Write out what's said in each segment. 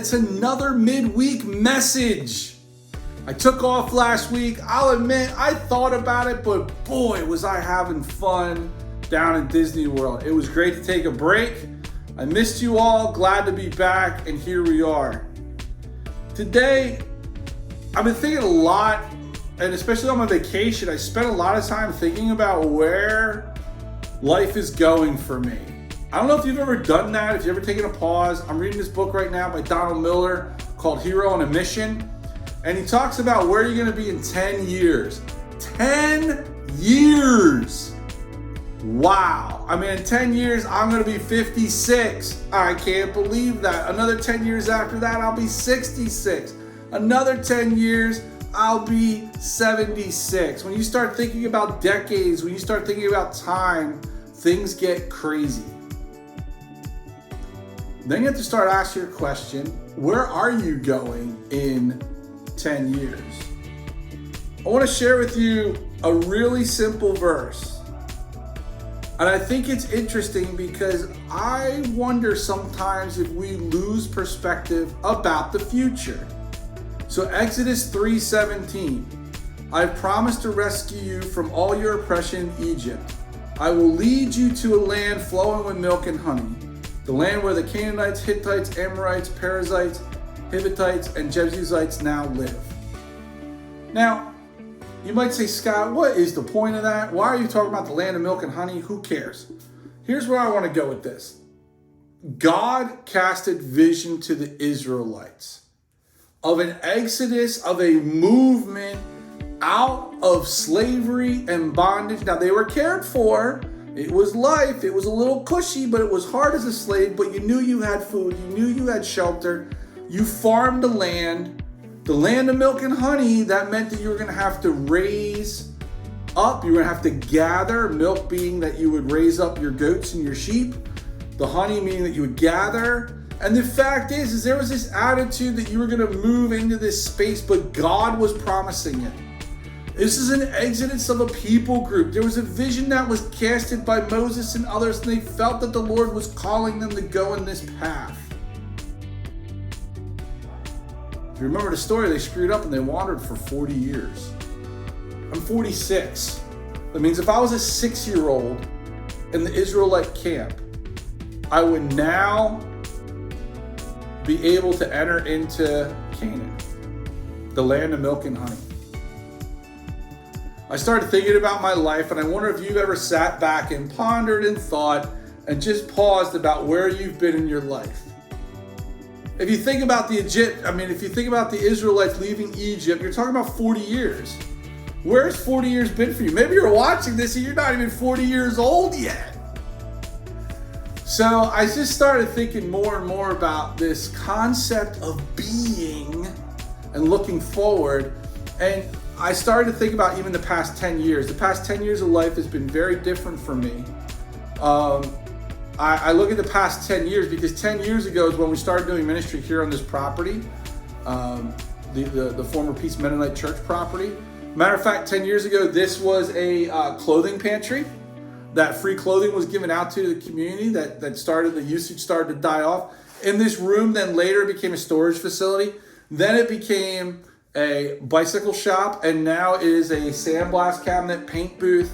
it's another midweek message. I took off last week. I'll admit, I thought about it, but boy, was I having fun down in Disney World. It was great to take a break. I missed you all, glad to be back, and here we are. Today, I've been thinking a lot, and especially on my vacation, I spent a lot of time thinking about where life is going for me. I don't know if you've ever done that, if you've ever taken a pause. I'm reading this book right now by Donald Miller called Hero on a Mission. And he talks about where you're going to be in 10 years. 10 years! Wow. I mean, in 10 years, I'm going to be 56. I can't believe that. Another 10 years after that, I'll be 66. Another 10 years, I'll be 76. When you start thinking about decades, when you start thinking about time, things get crazy. Then you have to start asking your question, where are you going in 10 years? I want to share with you a really simple verse. And I think it's interesting because I wonder sometimes if we lose perspective about the future. So Exodus 3:17, I've promised to rescue you from all your oppression in Egypt. I will lead you to a land flowing with milk and honey, the land where the Canaanites, Hittites, Amorites, Perizzites, Hivites, and Jebusites now live. Now, you might say, Scott, what is the point of that? Why are you talking about the land of milk and honey? Who cares? Here's where I want to go with this. God casted vision to the Israelites of an exodus, of a movement out of slavery and bondage. Now, they were cared for. It was life. It was a little cushy, but it was hard as a slave. But you knew you had food. You knew you had shelter. You farmed the land of milk and honey. That meant that you were going to have to raise up. You were going to have to gather. Milk being that you would raise up your goats and your sheep. The honey meaning that you would gather. And the fact is there was this attitude that you were going to move into this space, but God was promising it. This is an exodus of a people group. There was a vision that was casted by Moses and others, and they felt that the Lord was calling them to go in this path. If you remember the story, they screwed up and they wandered for 40 years. I'm 46. That means if I was a 6-year-old in the Israelite camp, I would now be able to enter into Canaan, the land of milk and honey. I started thinking about my life, and I wonder if you've ever sat back and pondered and thought and just paused about where you've been in your life. If you think about if you think about the Israelites leaving Egypt, you're talking about 40 years. Where's 40 years been for you? Maybe you're watching this and you're not even 40 years old yet. So I just started thinking more and more about this concept of being and looking forward. And I started to think about even the past 10 years. The past 10 years of life has been very different for me. I look at the past 10 years because 10 years ago is when we started doing ministry here on this property, the former Peace Mennonite Church property. Matter of fact, 10 years ago, this was a clothing pantry. That free clothing was given out to the community. The usage started to die off. In this room, then later it became a storage facility. Then it became a bicycle shop, and now it is a sandblast cabinet, paint booth,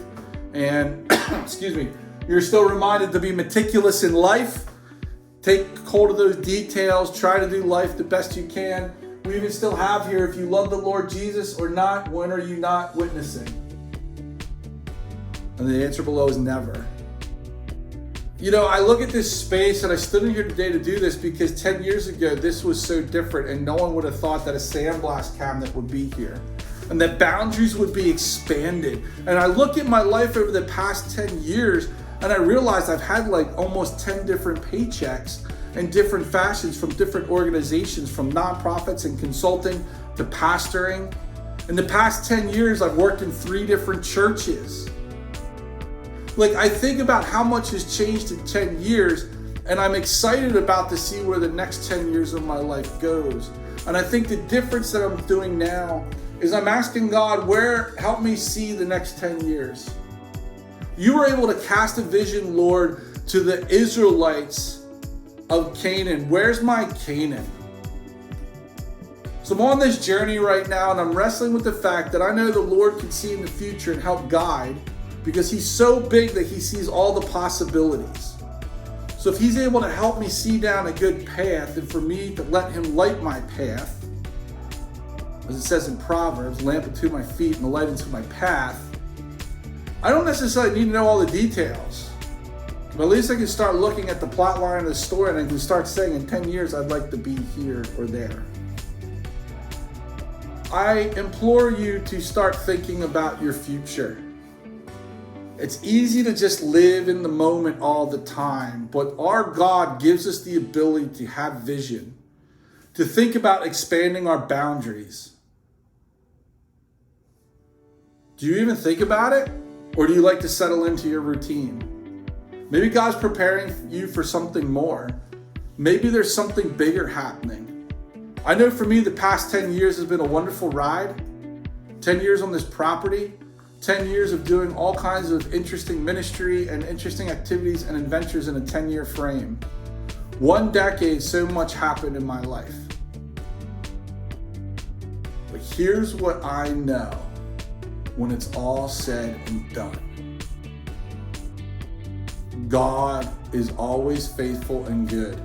and excuse me, you're still reminded to be meticulous in life. Take hold of those details. Try to do life the best you can. We even still have here, if you love the Lord Jesus or not, when are you not witnessing? And the answer below is never. You know, I look at this space, and I stood in here today to do this because 10 years ago, this was so different, and no one would have thought that a sandblast cabinet would be here and that boundaries would be expanded. And I look at my life over the past 10 years, and I realize I've had like almost 10 different paychecks in different fashions from different organizations, from nonprofits and consulting to pastoring. In the past 10 years, I've worked in 3 different churches. Like, I think about how much has changed in 10 years, and I'm excited about to see where the next 10 years of my life goes. And I think the difference that I'm doing now is I'm asking God, help me see the next 10 years. You were able to cast a vision, Lord, to the Israelites of Canaan. Where's my Canaan? So I'm on this journey right now, and I'm wrestling with the fact that I know the Lord can see in the future and help guide, because he's so big that he sees all the possibilities. So if he's able to help me see down a good path, and for me to let him light my path, as it says in Proverbs, lamp unto my feet and a light unto my path, I don't necessarily need to know all the details. But at least I can start looking at the plot line of the story, and I can start saying in 10 years, I'd like to be here or there. I implore you to start thinking about your future. It's easy to just live in the moment all the time, but our God gives us the ability to have vision, to think about expanding our boundaries. Do you even think about it? Or do you like to settle into your routine? Maybe God's preparing you for something more. Maybe there's something bigger happening. I know for me, the past 10 years has been a wonderful ride. 10 years on this property, 10 years of doing all kinds of interesting ministry and interesting activities and adventures in a 10-year frame. 1 decade, so much happened in my life. But here's what I know when it's all said and done. God is always faithful and good.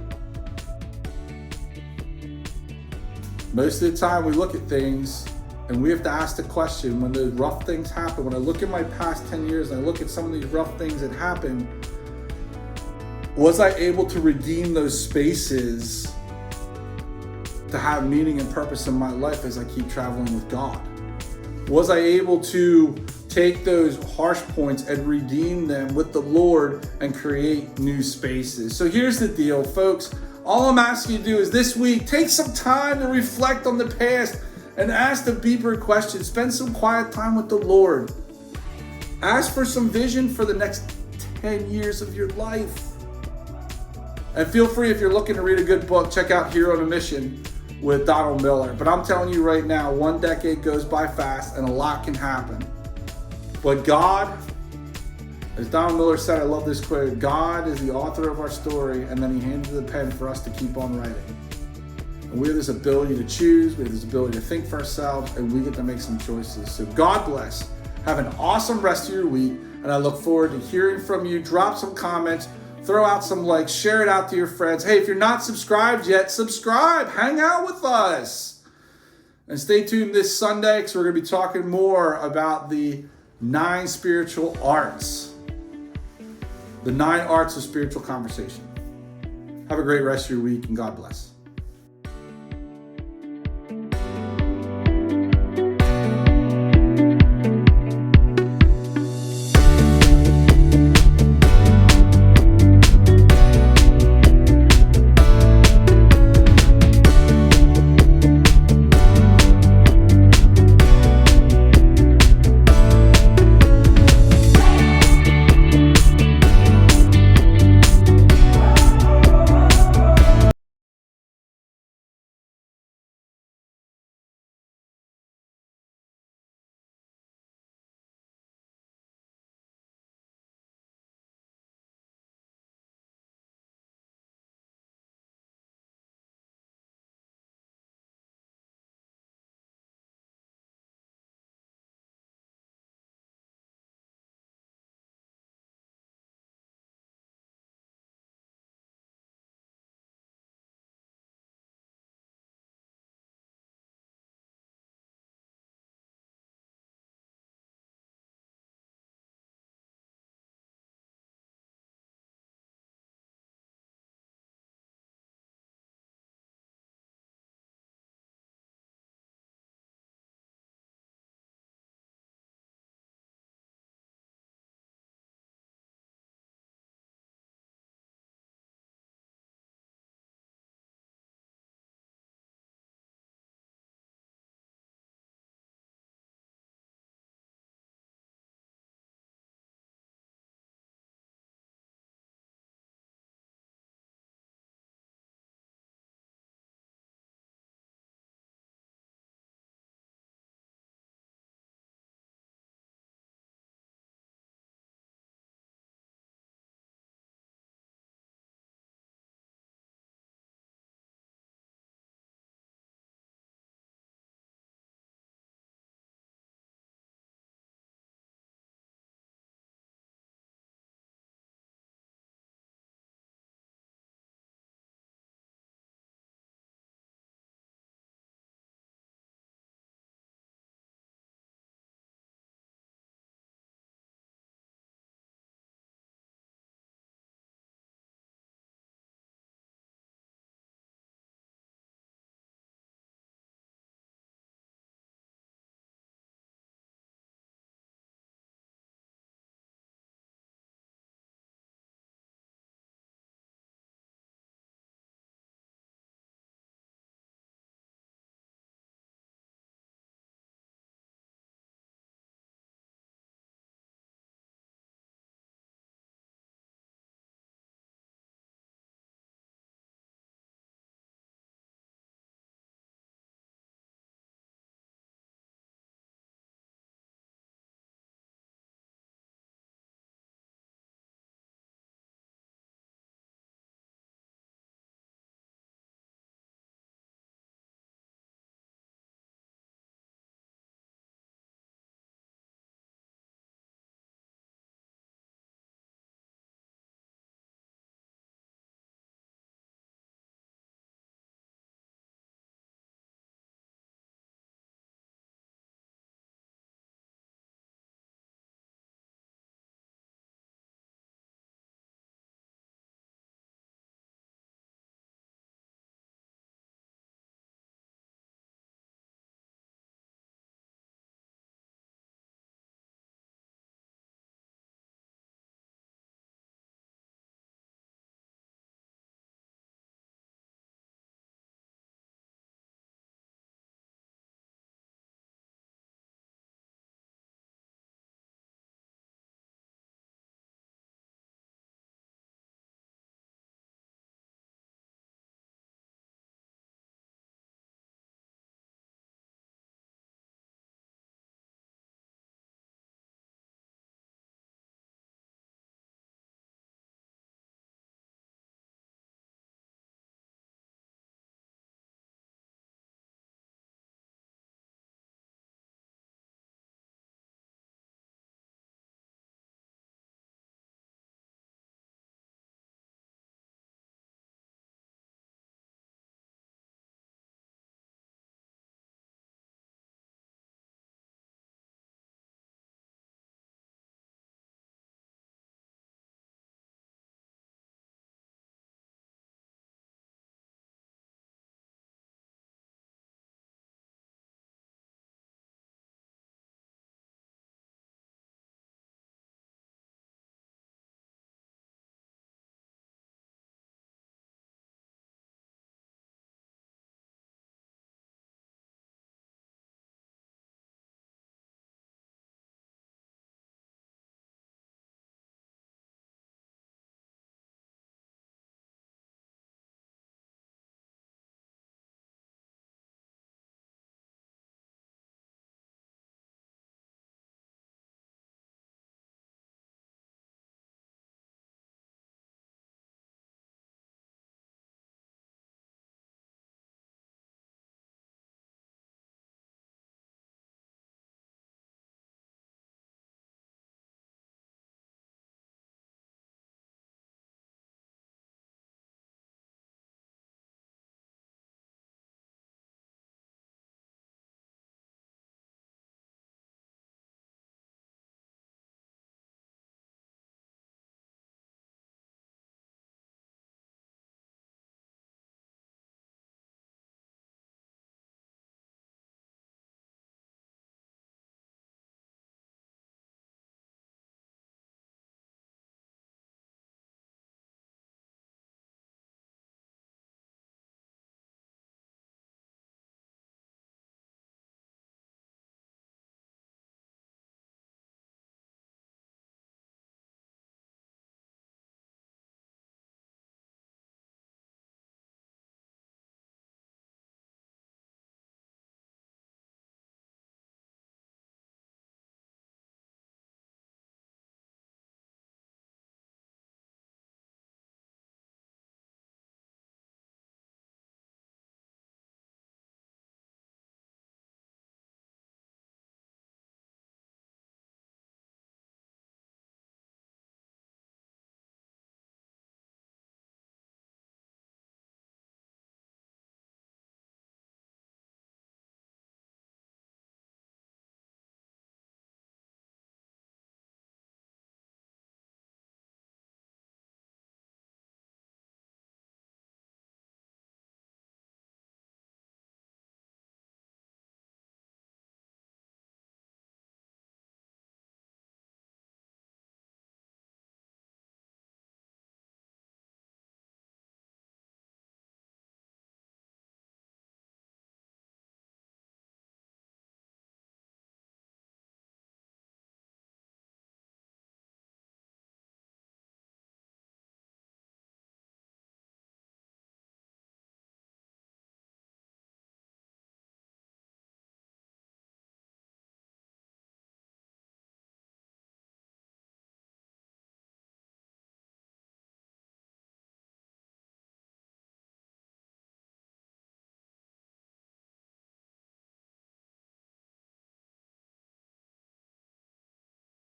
Most of the time we look at things and we have to ask the question, when those rough things happen, when I look at my past 10 years and I look at some of these rough things that happened, was I able to redeem those spaces to have meaning and purpose in my life as I keep traveling with God? Was I able to take those harsh points and redeem them with the Lord and create new spaces? So here's the deal, folks. All I'm asking you to do is this week, take some time to reflect on the past and ask the deeper questions. Spend some quiet time with the Lord. Ask for some vision for the next 10 years of your life. And feel free, if you're looking to read a good book, check out Hero on a Mission with Donald Miller. But I'm telling you right now, 1 decade goes by fast and a lot can happen. But God, as Donald Miller said, I love this quote, God is the author of our story, and then he handed the pen for us to keep on writing. And we have this ability to choose, we have this ability to think for ourselves, and we get to make some choices. So God bless. Have an awesome rest of your week, and I look forward to hearing from you. Drop some comments, throw out some likes, share it out to your friends. Hey, if you're not subscribed yet, subscribe. Hang out with us. And stay tuned this Sunday, because we're going to be talking more about the 9 spiritual arts. The 9 arts of spiritual conversation. Have a great rest of your week, and God bless.